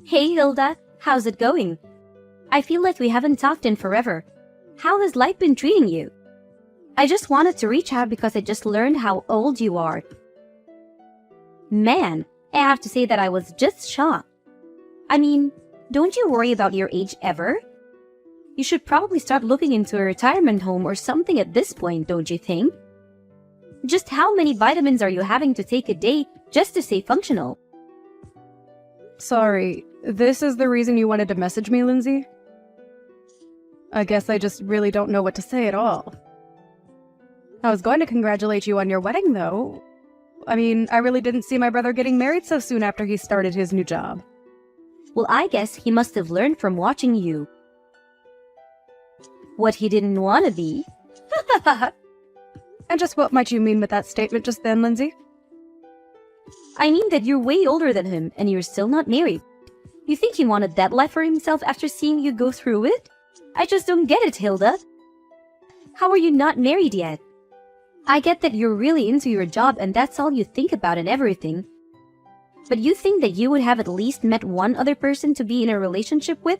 Hey Hilda, how's it going? I feel like we haven't talked in forever. How has life been treating you? I just wanted to reach out because I just learned how old you are. Man, I have to say that I was just shocked. I mean, don't you worry about your age ever? You should probably start looking into a retirement home or something at this point, don't you think? Just how many vitamins are you having to take a day just to stay functional? Sorry, this is the reason you wanted to message me, Lindsay? I guess I just really don't know what to say at all. I was going to congratulate you on your wedding, though. I mean, I really didn't see my brother getting married so soon after he started his new job. Well, I guess he must have learned from watching you. What he didn't want to be. And just what might you mean with that statement just then, Lindsay? I mean that you're way older than him and you're still not married. You think he wanted that life for himself after seeing you go through it? I just don't get it, Hilda. How are you not married yet? I get that you're really into your job and that's all you think about and everything. But you think that you would have at least met one other person to be in a relationship with?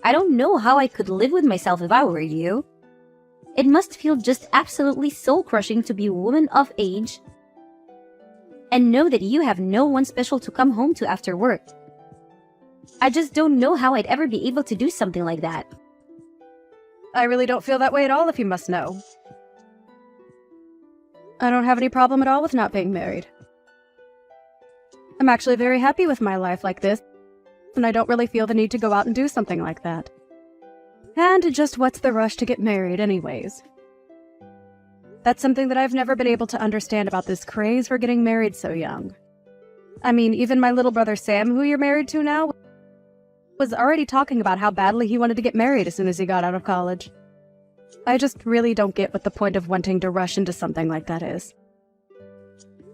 I don't know how I could live with myself if I were you. It must feel just absolutely soul-crushing to be a woman of age and know that you have no one special to come home to after work. I just don't know how I'd ever be able to do something like that. I really don't feel that way at all, if you must know. I don't have any problem at all with not being married. I'm actually very happy with my life like this, and I don't really feel the need to go out and do something like that. And just what's the rush to get married anyways? That's something that I've never been able to understand about this craze for getting married so young. I mean, even my little brother Sam, who you're married to now, was already talking about how badly he wanted to get married as soon as he got out of college. I just really don't get what the point of wanting to rush into something like that is.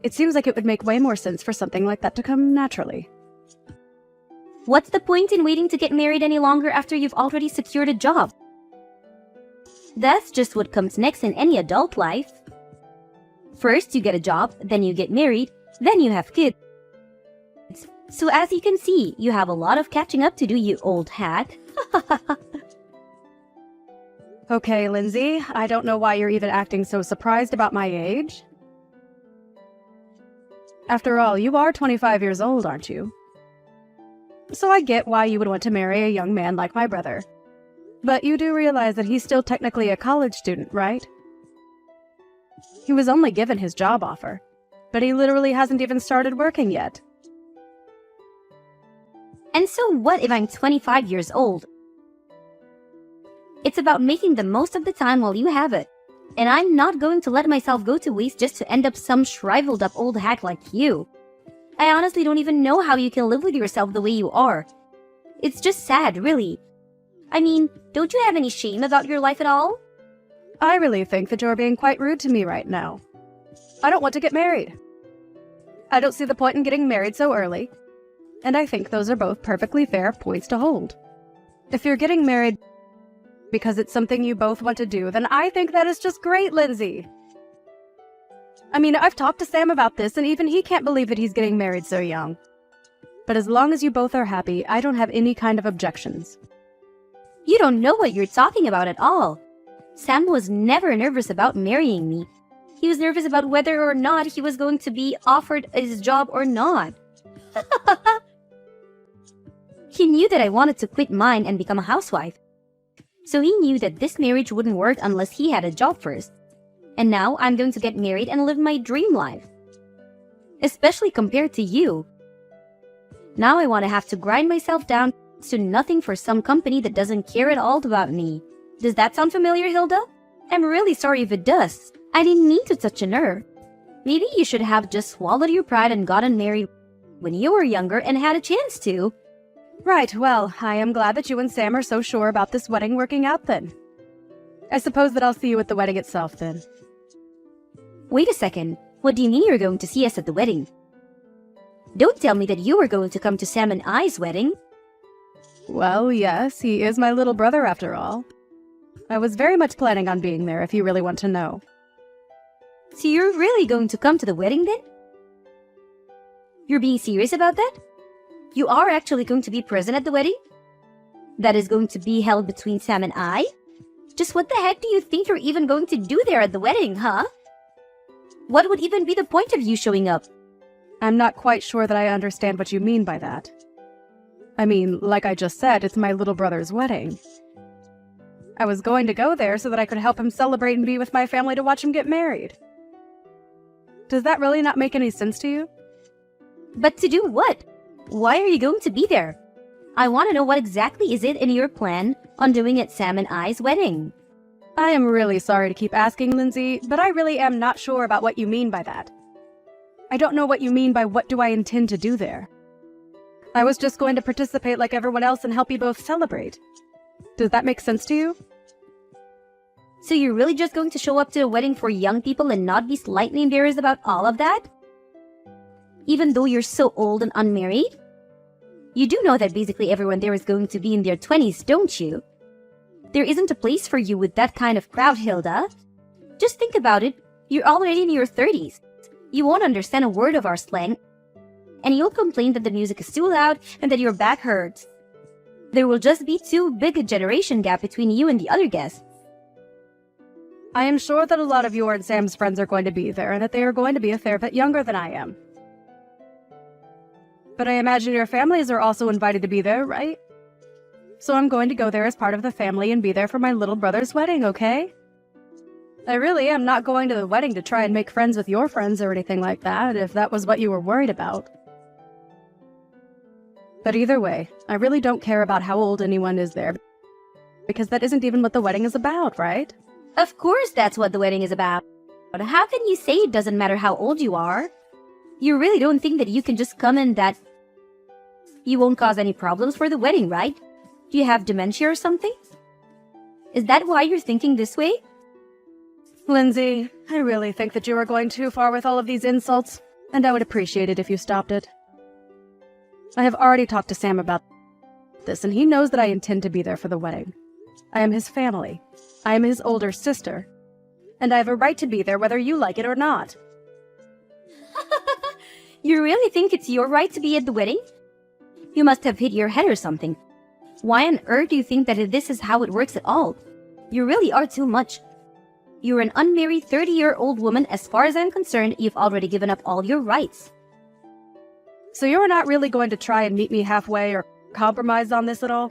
It seems like it would make way more sense for something like that to come naturally. What's the point in waiting to get married any longer after you've already secured a job? That's just what comes next in any adult life. First you get a job, then you get married, then you have kids. So as you can see, you have a lot of catching up to do, you old hack. Okay, Lindsay, I don't know why you're even acting so surprised about my age. After all, you are 25 years old, aren't you? So I get why you would want to marry a young man like my brother. But you do realize that he's still technically a college student, right? He was only given his job offer, but he literally hasn't even started working yet. And so what if I'm 25 years old? It's about making the most of the time while you have it. And I'm not going to let myself go to waste just to end up some shriveled up old hack like you. I honestly don't even know how you can live with yourself the way you are. It's just sad, really. I mean, don't you have any shame about your life at all? I really think that you're being quite rude to me right now. I don't want to get married. I don't see the point in getting married so early. And I think those are both perfectly fair points to hold. If you're getting married because it's something you both want to do, then I think that is just great, Lindsay. I mean, I've talked to Sam about this, and even he can't believe that he's getting married so young. But as long as you both are happy, I don't have any kind of objections. You don't know what you're talking about at all. Sam was never nervous about marrying me. He was nervous about whether or not he was going to be offered his job or not. He knew that I wanted to quit mine and become a housewife. So he knew that this marriage wouldn't work unless he had a job first. And now I'm going to get married and live my dream life. Especially compared to you. Now I want to have to grind myself down to nothing for some company that doesn't care at all about me. Does that sound familiar, Hilda? I'm really sorry if it does. I didn't mean to touch a nerve. Maybe you should have just swallowed your pride and gotten married when you were younger and had a chance to. Right, well, I am glad that you and Sam are so sure about this wedding working out then. I suppose that I'll see you at the wedding itself then. Wait a second. What do you mean you're going to see us at the wedding? Don't tell me that you were going to come to Sam and I's wedding. Well, yes, he is my little brother after all. I was very much planning on being there if you really want to know. So you're really going to come to the wedding then? You're being serious about that? You are actually going to be present at the wedding? That is going to be held between Sam and I? Just what the heck do you think you're even going to do there at the wedding, huh? What would even be the point of you showing up? I'm not quite sure that I understand what you mean by that. I mean, like I just said, it's my little brother's wedding. I was going to go there so that I could help him celebrate and be with my family to watch him get married. Does that really not make any sense to you? But to do what? Why are you going to be there? I want to know what exactly is it in your plan on doing at Sam and I's wedding. I am really sorry to keep asking, Lindsay, but I really am not sure about what you mean by that. I don't know what you mean by what do I intend to do there. I was just going to participate like everyone else and help you both celebrate. Does that make sense to you? So you're really just going to show up to a wedding for young people and not be slightly embarrassed about all of that? Even though you're so old and unmarried? You do know that basically everyone there is going to be in their 20s, don't you? There isn't a place for you with that kind of crowd, Hilda. Just think about it. You're already in your 30s. You won't understand a word of our slang. And you'll complain that the music is too loud and that your back hurts. There will just be too big a generation gap between you and the other guests. I am sure that a lot of your and Sam's friends are going to be there and that they are going to be a fair bit younger than I am. But I imagine your families are also invited to be there, right? So I'm going to go there as part of the family and be there for my little brother's wedding, okay? I really am not going to the wedding to try and make friends with your friends or anything like that, if that was what you were worried about. But either way, I really don't care about how old anyone is there, because that isn't even what the wedding is about, right? Of course that's what the wedding is about. But how can you say it doesn't matter how old you are? You really don't think that you can just come and that you won't cause any problems for the wedding, right? Do you have dementia or something? Is that why you're thinking this way? Lindsay, I really think that you are going too far with all of these insults, and I would appreciate it if you stopped it. I have already talked to Sam about this, and he knows that I intend to be there for the wedding. I am his family. I am his older sister. And I have a right to be there whether you like it or not. You really think it's your right to be at the wedding? You must have hit your head or something. Why on earth do you think that this is how it works at all? You really are too much. You're an unmarried 30-year-old woman. As far as I'm concerned, you've already given up all your rights. So you're not really going to try and meet me halfway or compromise on this at all?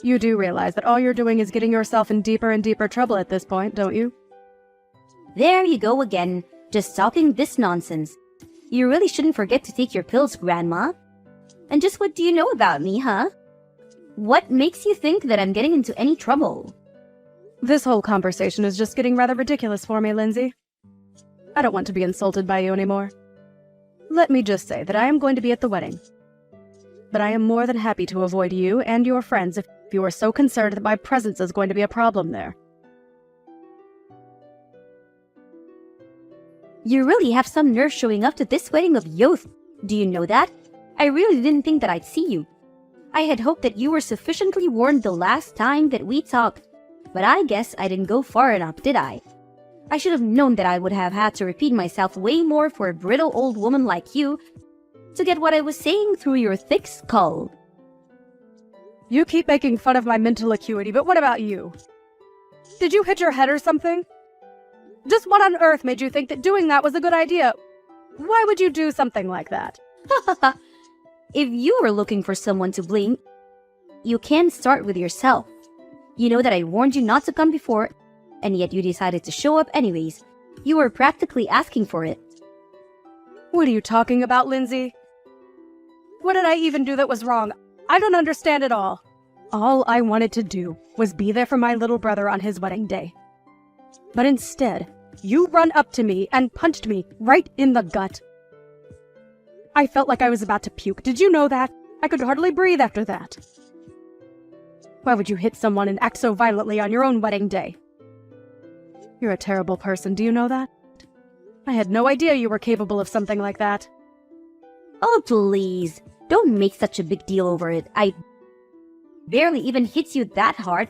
You do realize that all you're doing is getting yourself in deeper and deeper trouble at this point, don't you? There you go again, just talking this nonsense. You really shouldn't forget to take your pills, Grandma. And just what do you know about me, huh? What makes you think that I'm getting into any trouble? This whole conversation is just getting rather ridiculous for me, Lindsay. I don't want to be insulted by you anymore. Let me just say that I am going to be at the wedding. But I am more than happy to avoid you and your friends if you are so concerned that my presence is going to be a problem there. You really have some nerve showing up to this wedding of youth. Do you know that? I really didn't think that I'd see you. I had hoped that you were sufficiently warned the last time that we talked. But I guess I didn't go far enough, did I? I should have known that I would have had to repeat myself way more for a brittle old woman like you to get what I was saying through your thick skull. You keep making fun of my mental acuity, but what about you? Did you hit your head or something? Just what on earth made you think that doing that was a good idea? Why would you do something like that? If you were looking for someone to blame, you can start with yourself. You know that I warned you not to come before, and yet you decided to show up anyways. You were practically asking for it. What are you talking about, Lindsay? What did I even do that was wrong? I don't understand it all. All I wanted to do was be there for my little brother on his wedding day. But instead, you run up to me and punched me right in the gut. I felt like I was about to puke. Did you know that? I could hardly breathe after that. Why would you hit someone and act so violently on your own wedding day? You're a terrible person, do you know that? I had no idea you were capable of something like that. Oh, please. Don't make such a big deal over it. I barely even hit you that hard.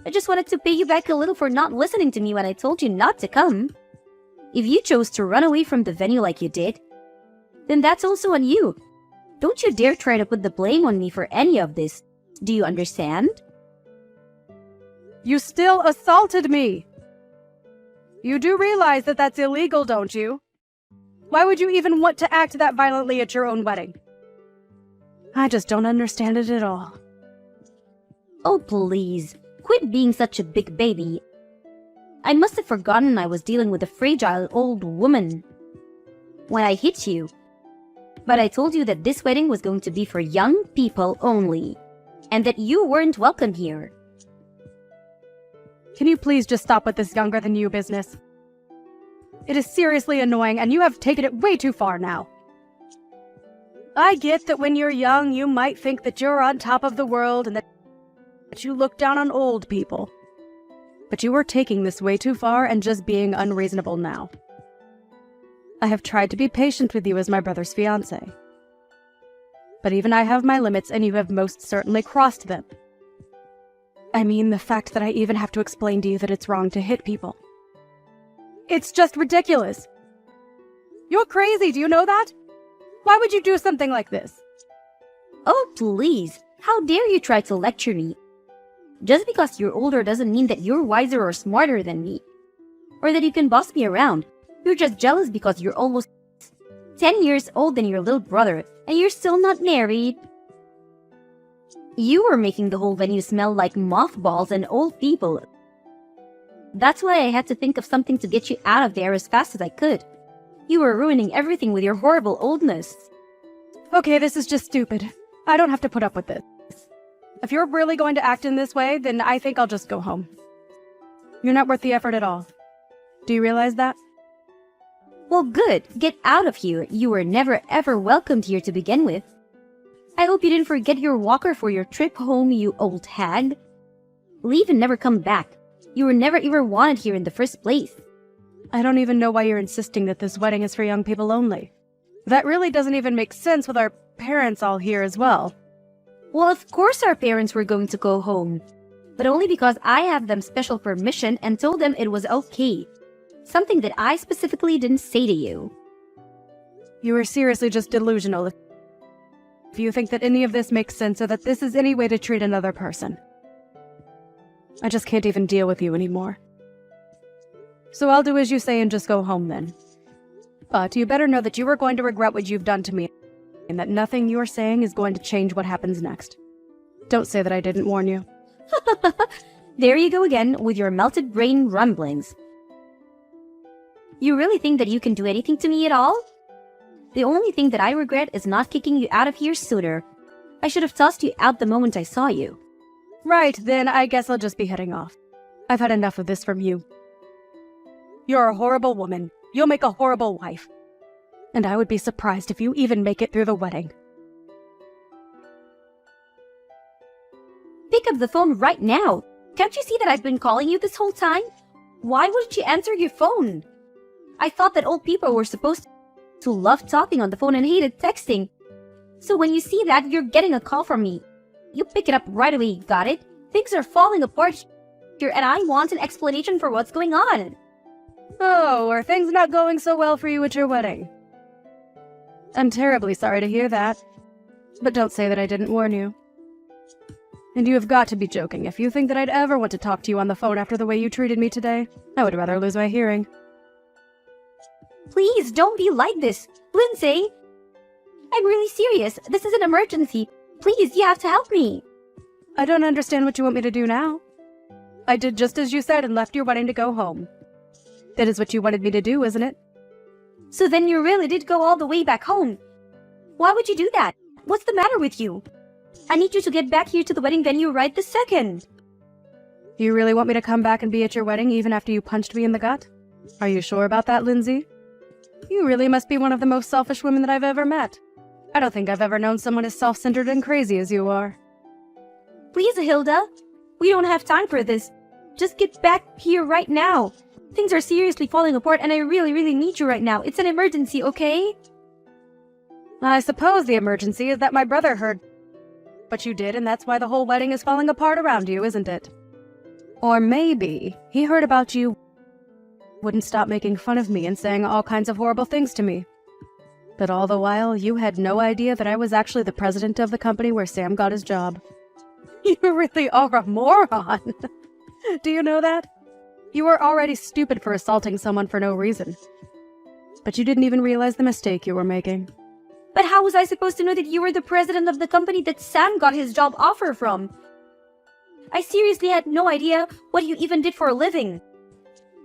I just wanted to pay you back a little for not listening to me when I told you not to come. If you chose to run away from the venue like you did, then that's also on you. Don't you dare try to put the blame on me for any of this. Do you understand? You still assaulted me! You do realize that that's illegal, don't you? Why would you even want to act that violently at your own wedding? I just don't understand it at all. Oh, please. Quit being such a big baby. I must have forgotten I was dealing with a fragile old woman when I hit you. But I told you that this wedding was going to be for young people only, and that you weren't welcome here. Can you please just stop with this younger than you business? It is seriously annoying, and you have taken it way too far now. I get that when you're young, you might think that you're on top of the world and that you look down on old people. But you are taking this way too far and just being unreasonable now. I have tried to be patient with you as my brother's fiancé. But even I have my limits, and you have most certainly crossed them. I mean, the fact that I even have to explain to you that it's wrong to hit people. It's just ridiculous. You're crazy, do you know that? Why would you do something like this? Oh, please. How dare you try to lecture me? Just because you're older doesn't mean that you're wiser or smarter than me, or that you can boss me around. You're just jealous because you're almost 10 years old than your little brother, and you're still not married. You were making the whole venue smell like mothballs and old people. That's why I had to think of something to get you out of there as fast as I could. You were ruining everything with your horrible oldness. Okay, this is just stupid. I don't have to put up with this. If you're really going to act in this way, then I think I'll just go home. You're not worth the effort at all. Do you realize that? Well, good. Get out of here. You were never ever welcomed here to begin with. I hope you didn't forget your walker for your trip home, you old hag. Leave and never come back. You were never even wanted here in the first place. I don't even know why you're insisting that this wedding is for young people only. That really doesn't even make sense with our parents all here as well. Well, of course our parents were going to go home, but only because I have them special permission and told them it was okay. Something that I specifically didn't say to you. You are seriously just delusional if you think that any of this makes sense or that this is any way to treat another person. I just can't even deal with you anymore. So I'll do as you say and just go home then. But you better know that you are going to regret what you've done to me, and that nothing you're saying is going to change what happens next. Don't say that I didn't warn you. There you go again with your melted brain rumblings. You really think that you can do anything to me at all? The only thing that I regret is not kicking you out of here sooner. I should have tossed you out the moment I saw you. Right, then I guess I'll just be heading off. I've had enough of this from you. You're a horrible woman. You'll make a horrible wife. And I would be surprised if you even make it through the wedding. Pick up the phone right now. Can't you see that I've been calling you this whole time? Why wouldn't you answer your phone? I thought that old people were supposed to love talking on the phone and hated texting. So when you see that you're getting a call from me, you pick it up right away, got it? Things are falling apart here and I want an explanation for what's going on. Oh, are things not going so well for you at your wedding? I'm terribly sorry to hear that. But don't say that I didn't warn you. And you have got to be joking if you think that I'd ever want to talk to you on the phone after the way you treated me today. I would rather lose my hearing. Please don't be like this, Lindsay. I'm really serious. This is an emergency. Please, you have to help me. I don't understand what you want me to do now. I did just as you said and left your wedding to go home. That is what you wanted me to do, isn't it? So then you really did go all the way back home. Why would you do that? What's the matter with you? I need you to get back here to the wedding venue right this second. You really want me to come back and be at your wedding even after you punched me in the gut? Are you sure about that, Lindsay? You really must be one of the most selfish women that I've ever met. I don't think I've ever known someone as self-centered and crazy as you are. Please, Hilda. We don't have time for this. Just get back here right now. Things are seriously falling apart and I really, really need you right now. It's an emergency, okay? I suppose the emergency is that my brother heard what you did and that's why the whole wedding is falling apart around you, isn't it? Or maybe he heard about you, wouldn't stop making fun of me and saying all kinds of horrible things to me. But all the while, you had no idea that I was actually the president of the company where Sam got his job. You really are a moron. Do you know that? You were already stupid for assaulting someone for no reason. But you didn't even realize the mistake you were making. But how was I supposed to know that you were the president of the company that Sam got his job offer from? I seriously had no idea what you even did for a living.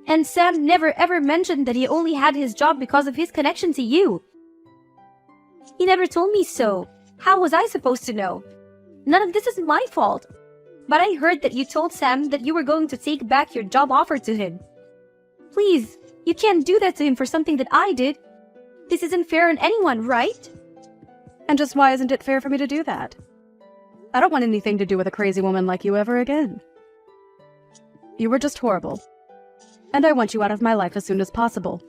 And Sam never ever mentioned that he only had his job because of his connection to you. He never told me so. How was I supposed to know? None of this is my fault. But I heard that you told Sam that you were going to take back your job offer to him. Please, you can't do that to him for something that I did. This isn't fair on anyone, right? And just why isn't it fair for me to do that? I don't want anything to do with a crazy woman like you ever again. You were just horrible. And I want you out of my life as soon as possible.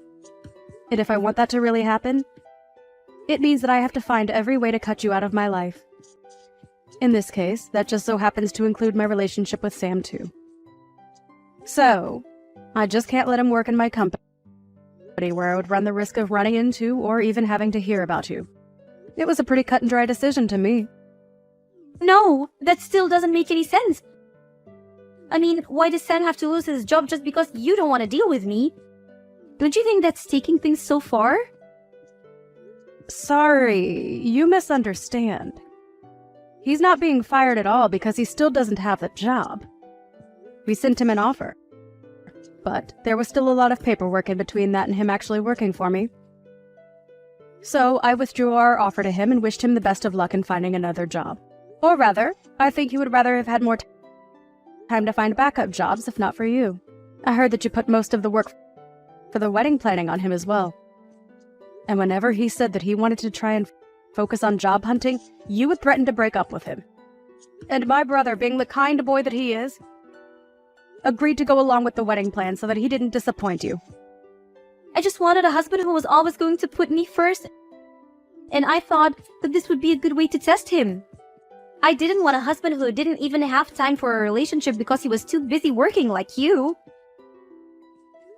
And if I want that to really happen, it means that I have to find every way to cut you out of my life. In this case, that just so happens to include my relationship with Sam too. So, I just can't let him work in my company where I would run the risk of running into or even having to hear about you. It was a pretty cut and dry decision to me. No, that still doesn't make any sense. I mean, why does Sam have to lose his job just because you don't want to deal with me? Don't you think that's taking things so far? Sorry, you misunderstand. He's not being fired at all because he still doesn't have the job. We sent him an offer. But there was still a lot of paperwork in between that and him actually working for me. So I withdrew our offer to him and wished him the best of luck in finding another job. Or rather, I think he would rather have had more time to find backup jobs, if not for you. I heard that you put most of the work for the wedding planning on him as well. And whenever he said that he wanted to try and focus on job hunting, you would threaten to break up with him. And my brother, being the kind boy that he is, agreed to go along with the wedding plan so that he didn't disappoint you. I just wanted a husband who was always going to put me first, and I thought that this would be a good way to test him. I didn't want a husband who didn't even have time for a relationship because he was too busy working like you.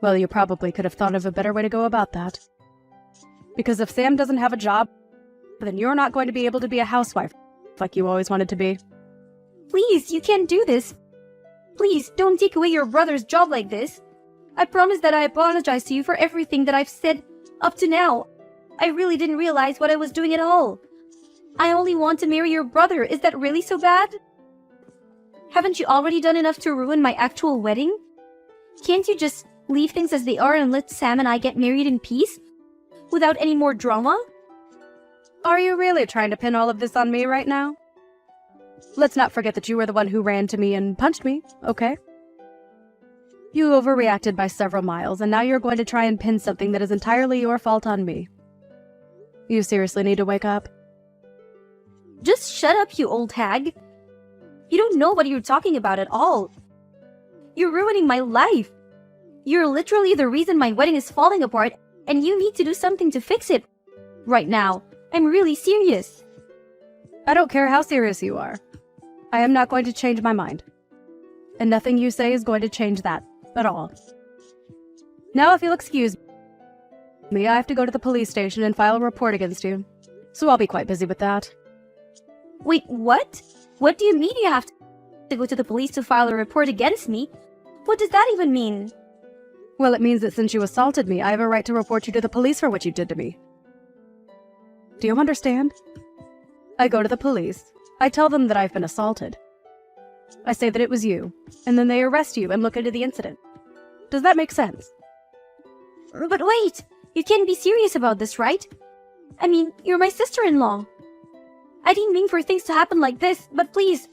Well, you probably could have thought of a better way to go about that. Because if Sam doesn't have a job, then you're not going to be able to be a housewife like you always wanted to be. Please, you can't do this. Please, don't take away your brother's job like this. I promise that I apologize to you for everything that I've said up to now. I really didn't realize what I was doing at all. I only want to marry your brother. Is that really so bad? Haven't you already done enough to ruin my actual wedding? Can't you just leave things as they are and let Sam and I get married in peace? Without any more drama? Are you really trying to pin all of this on me right now? Let's not forget that you were the one who ran to me and punched me, okay? You overreacted by several miles, and now you're going to try and pin something that is entirely your fault on me. You seriously need to wake up. Just shut up, you old hag. You don't know what you're talking about at all. You're ruining my life. You're literally the reason my wedding is falling apart, and you need to do something to fix it. Right now. I'm really serious. I don't care how serious you are. I am not going to change my mind. And nothing you say is going to change that at all. Now, if you'll excuse me, I have to go to the police station and file a report against you. So I'll be quite busy with that. Wait, what? What do you mean you have to go to the police to file a report against me? What does that even mean? Well, it means that since you assaulted me, I have a right to report you to the police for what you did to me. Do you understand? I go to the police. I tell them that I've been assaulted. I say that it was you, and then they arrest you and look into the incident. Does that make sense? But wait! You can't be serious about this, right? I mean, you're my sister-in-law. I didn't mean for things to happen like this, but please.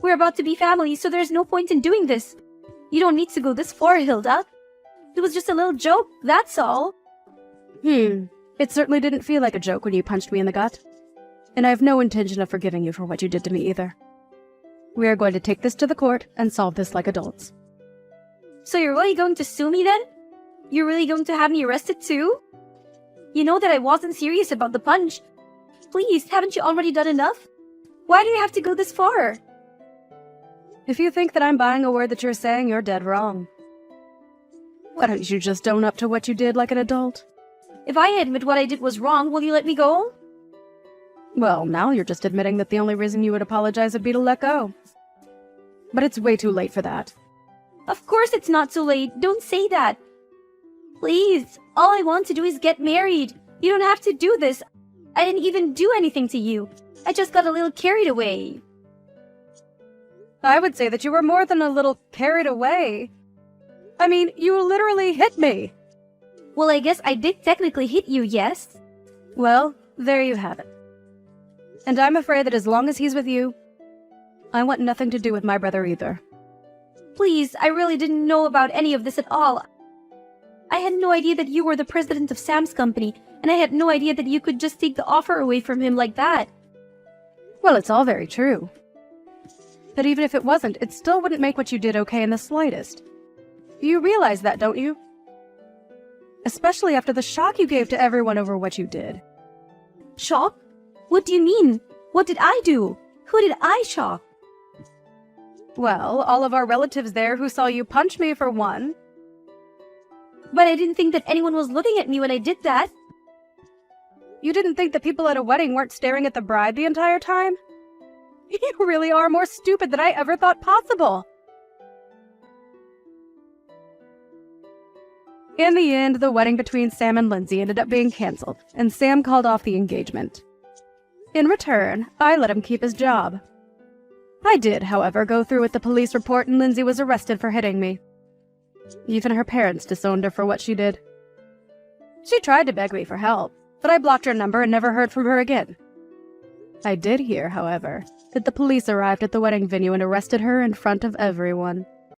We're about to be family, so there's no point in doing this. You don't need to go this far, Hilda. It was just a little joke, that's all. It certainly didn't feel like a joke when you punched me in the gut. And I have no intention of forgiving you for what you did to me either. We are going to take this to the court and solve this like adults. So you're really going to sue me then? You're really going to have me arrested too? You know that I wasn't serious about the punch. Please, haven't you already done enough? Why do you have to go this far? If you think that I'm buying a word that you're saying, you're dead wrong. Why don't you just own up to what you did like an adult? If I admit what I did was wrong, will you let me go? Well, now you're just admitting that the only reason you would apologize would be to let go. But it's way too late for that. Of course it's not too late. Don't say that. Please, all I want to do is get married. You don't have to do this. I didn't even do anything to you. I just got a little carried away. I would say that you were more than a little carried away. I mean, you literally hit me. Well, I guess I did technically hit you, yes? Well, there you have it. And I'm afraid that as long as he's with you, I want nothing to do with my brother either. Please, I really didn't know about any of this at all. I had no idea that you were the president of Sam's company, and I had no idea that you could just take the offer away from him like that. Well, it's all very true. But even if it wasn't, it still wouldn't make what you did okay in the slightest. You realize that, don't you? Especially after the shock you gave to everyone over what you did. Shock? What do you mean? What did I do? Who did I shock? Well, all of our relatives there who saw you punch me for one. But I didn't think that anyone was looking at me when I did that. You didn't think that people at a wedding weren't staring at the bride the entire time? You really are more stupid than I ever thought possible. In the end, the wedding between Sam and Lindsay ended up being canceled, and Sam called off the engagement. In return, I let him keep his job. I did, however, go through with the police report, and Lindsay was arrested for hitting me. Even her parents disowned her for what she did. She tried to beg me for help, but I blocked her number and never heard from her again. I did hear, however, that the police arrived at the wedding venue and arrested her in front of everyone.